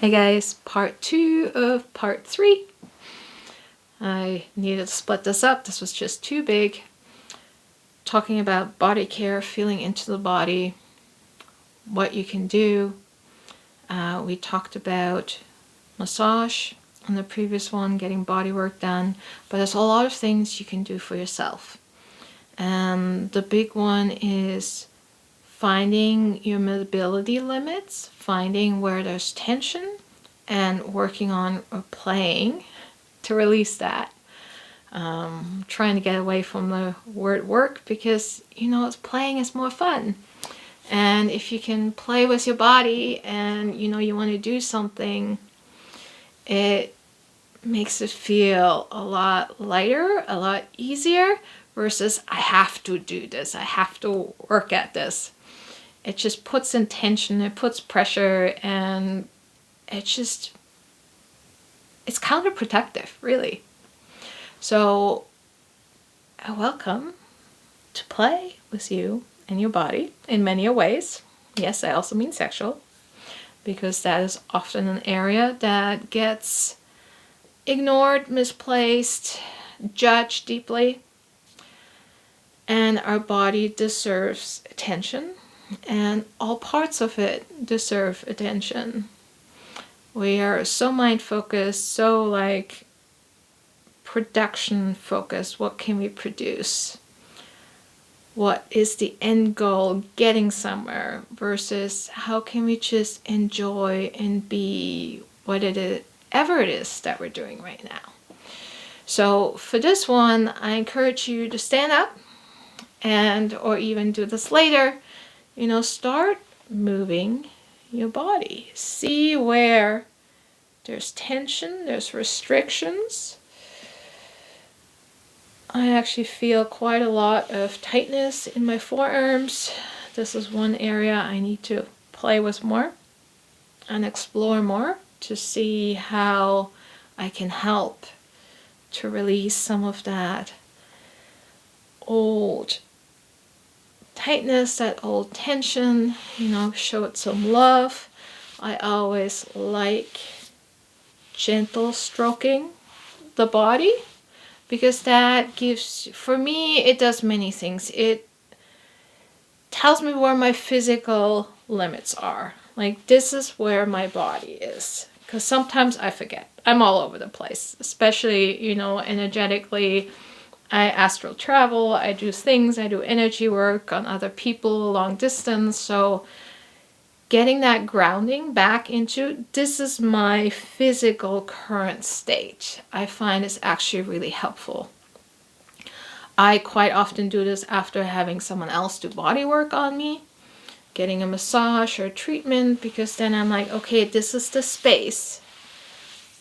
Hey guys, part 2 of part 3. I needed to split this up. This was just too big. Talking about body care, feeling into the body, what you can do. We talked about massage on the previous one, getting body work done, but there's a lot of things you can do for yourself. And the big one is finding your mobility limits, finding where there's tension, and working on or playing to release that. Trying to get away from the word work because, playing is more fun. And if you can play with your body and, you want to do something, it makes it feel a lot lighter, a lot easier versus I have to do this, I have to work at this. It just puts in tension, it puts pressure, and it's counterproductive, really. So, welcome to play with you and your body in many ways. Yes, I also mean sexual, because that is often an area that gets ignored, misplaced, judged deeply. And our body deserves attention, and all parts of it deserve attention. We are so mind focused, so production focused. What can we produce? What is the end goal, getting somewhere, versus how can we just enjoy and be whatever it is that we're doing right now. So for this one, I encourage you to stand up or even do this later. Start moving your body. See where there's tension, there's restrictions. I actually feel quite a lot of tightness in my forearms. This is one area I need to play with more and explore more to see how I can help to release some of that old tightness, that old tension, show it some love. I always like gentle stroking the body because that for me, it does many things. It tells me where my physical limits are. This is where my body is. Because sometimes I forget. I'm all over the place, especially, energetically. I astral travel, I do things, I do energy work on other people long distance. So getting that grounding back into this is my physical current state, I find is actually really helpful. I quite often do this after having someone else do body work on me, getting a massage or treatment, because then I'm like, okay, this is the space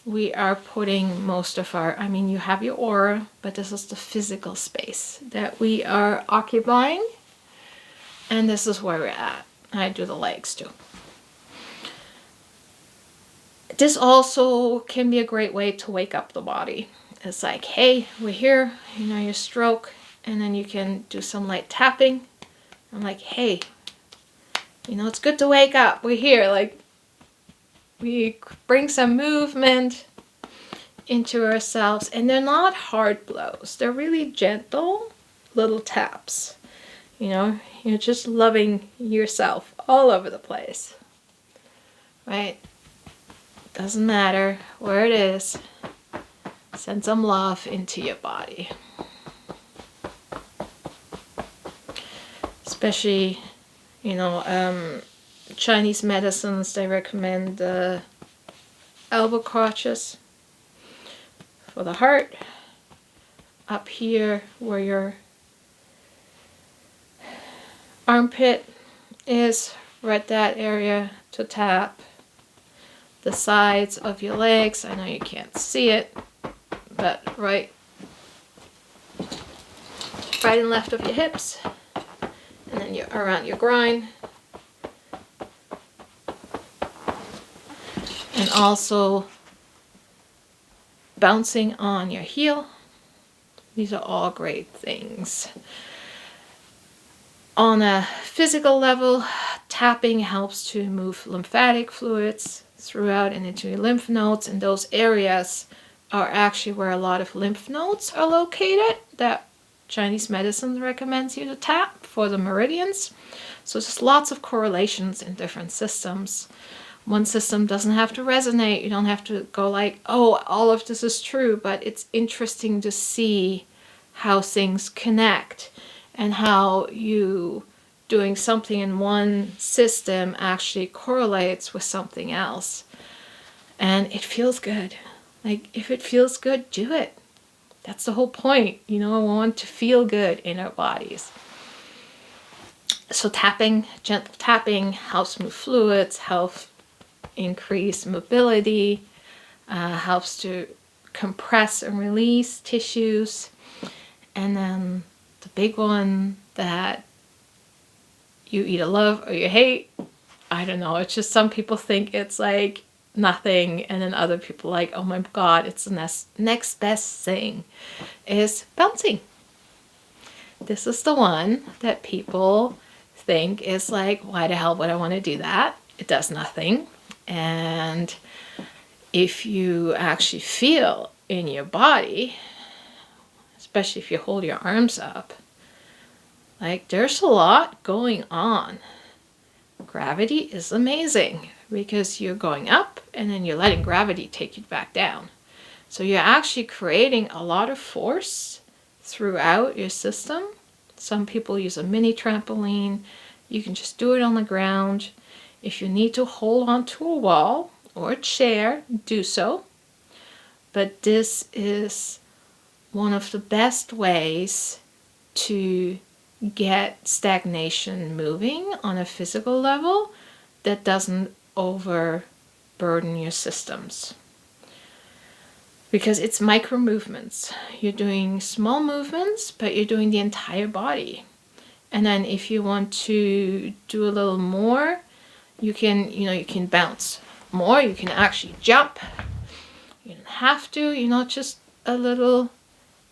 we are putting most of you have your aura, but this is the physical space that we are occupying, and this is where we're at. I do the legs too. This also can be a great way to wake up the body. It's like, hey, we're here, your stroke, and then you can do some light tapping. I'm like, hey, it's good to wake up, we're here. We bring some movement into ourselves, and they're not hard blows. They're really gentle little taps. You're just loving yourself all over the place. Right? Doesn't matter where it is. Send some love into your body. Especially, Chinese medicines, they recommend the elbow crotches for the heart. Up here where your armpit is, right that area to tap. The sides of your legs, I know you can't see it, but right and left of your hips, and then you're around your groin. And also bouncing on your heel. These are all great things. On a physical level, tapping helps to move lymphatic fluids, throughout and into your lymph nodes, and those areas are actually where a lot of lymph nodes are located that Chinese medicine recommends you to tap for the meridians. So there's lots of correlations in different systems. One system doesn't have to resonate. You don't have to go like, oh, all of this is true, but it's interesting to see how things connect and how you doing something in one system actually correlates with something else. And it feels good. Like, if it feels good, do it. That's the whole point. You know, we want to feel good in our bodies. So tapping, gentle tapping, helps move fluids, helps increase mobility, helps to compress and release tissues. And then the big one that you either love or you hate, I don't know, it's just some people think it's like nothing, and then other people like, oh my god, it's the next best thing, is bouncing. This is the one that people think is like, why the hell would I want to do that? It does nothing. And if you actually feel in your body, especially if you hold your arms up, like, there's a lot going on. Gravity is amazing because you're going up and then you're letting gravity take you back down. So you're actually creating a lot of force throughout your system. Some people use a mini trampoline. You can just do it on the ground. If you need to hold onto a wall or a chair, do so. But this is one of the best ways to get stagnation moving on a physical level that doesn't overburden your systems. Because it's micro movements. You're doing small movements, but you're doing the entire body. And then if you want to do a little more, you can bounce more. You can actually jump. You don't have to, just a little.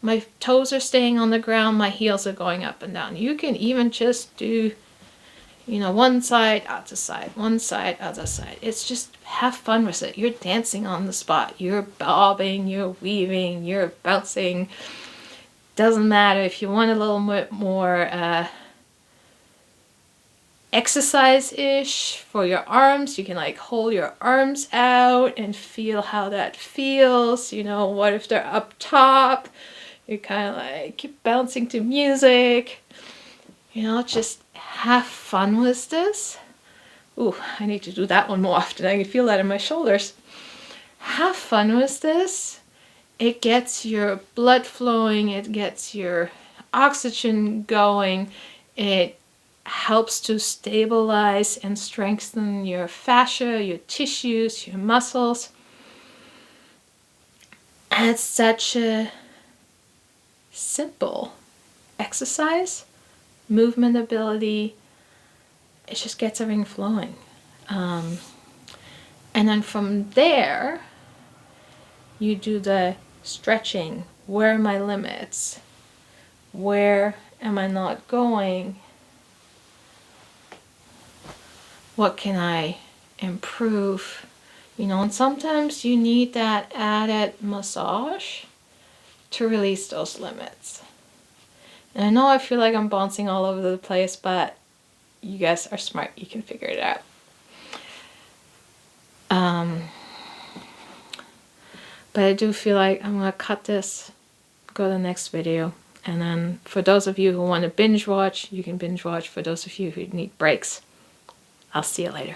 My toes are staying on the ground, my heels are going up and down. You can even just do, one side, other side, one side, other side. It's just have fun with it. You're dancing on the spot. You're bobbing, you're weaving, you're bouncing. Doesn't matter if you want a little bit more exercise-ish for your arms. You can like hold your arms out and feel how that feels. What if they're up top? You kind of like keep bouncing to music. Just have fun with this. Ooh, I need to do that one more often. I can feel that in my shoulders. Have fun with this. It gets your blood flowing. It gets your oxygen going. It helps to stabilize and strengthen your fascia, your tissues, your muscles. And it's such a simple exercise, movement ability. It just gets everything flowing. And then from there, you do the stretching. Where are my limits? Where am I not going? What can I improve? And sometimes you need that added massage to release those limits. And I know I feel like I'm bouncing all over the place, but you guys are smart. You can figure it out. But I do feel like I'm going to cut this, go to the next video. And then for those of you who want to binge watch, you can binge watch. For those of you who need breaks, I'll see you later.